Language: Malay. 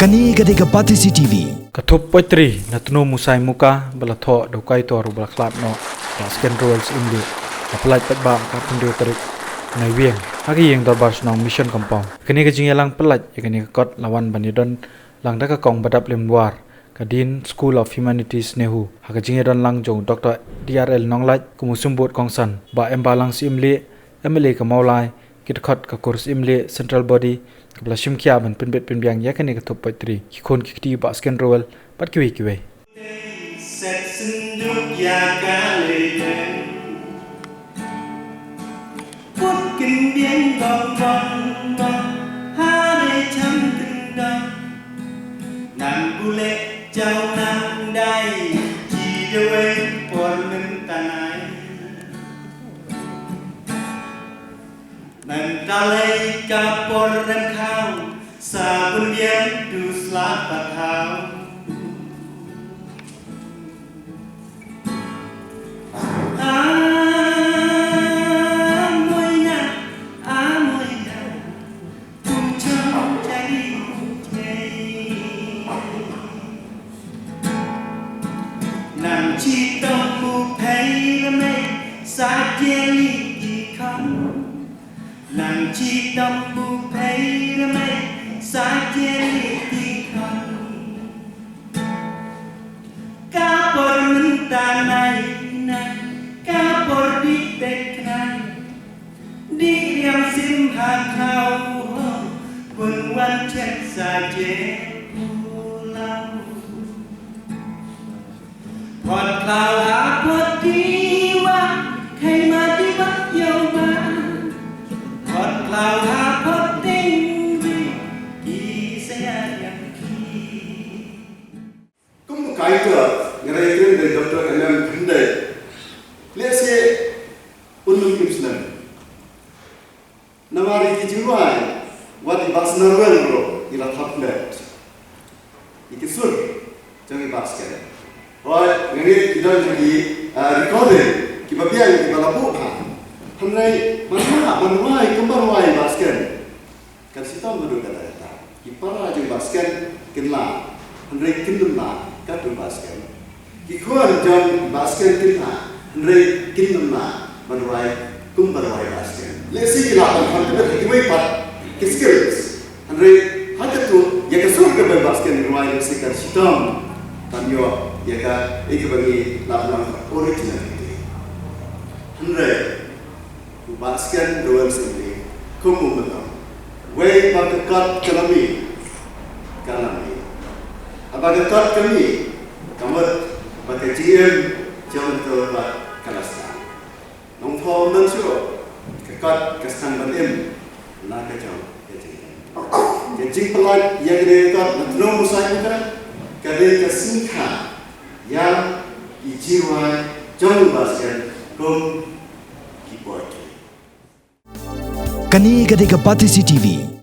Kani kadika pati CCTV. Thup Poitri na Tnum musai Muka bala tho dokai tor bala klat no basken rolls indu Pyllait Paidbah ka pundio tarik nai wieng hagi yeng darbar snong mission compound kani ka jingelang Pyllait kani ka kot lawan banidon lang da ka kong badap lemwar kadin School of Humanities nehu haka jingedon lang jong Dr. DRL nonglait kumusumbut kongsan ba embalang simle emele ka maulai kit khot ka kurs imle central body kabla shimkia ban pinbet pinbyang ya kani ka Thup Poitri ki khon ki ti ba sken roll pat kiwi kiwi set senduk ya kali put kinh biến gong gong gong hai trăm từng đồng nàng bu lệ châu nàng đây chỉ đưa ấy còn mình ta này nàng ta lấy cả bồn rem khao sa bun bien du slat ta thao nàng chỉต้องมูthấy là mê xa kia ly gì không nàng chỉต้องมูthấy là mê xa kia ly gì không cả bồn mình ta này này cả bồn đi tết này đi em xin hạt thao buồn quan chết xa chế Hot cloud hapot diwa kay matibat yaman Hot cloud hapot tinggi kisayang ki Cũng cái cửa người ta kêu người doctor anh em vấn đề lẽ sẽ unlung kimsnan namari kijuai wadi basnar welro ila thapnet ikisur jangi basket rồi người kita jadi recording kita biar kita lapu hôm nay mana kembar wai basket kan kita menurut kata kita rajin basket kenla hôm nay Tnum la kat basket kita jam basket kenla hôm nay Tnum la menurut kembar wai basket lesi kita akan kita iway pat skills hôm nay hanya tu yang kesur ke basket menurut lesi kan kita tanyo yaka ikbagi lablang original Andre basken doan sendiri kumu betul way pakakat kalami abagakat kami kamat pakai GM jangan terlalu kalastan nong thom nang suro kakat kastan batim na kacau kecing pelat yang dekat Tnum musai Muka kadang kesingkat yang dijiwai jauh basket kum Poitri. Kani kadika pati CCTV.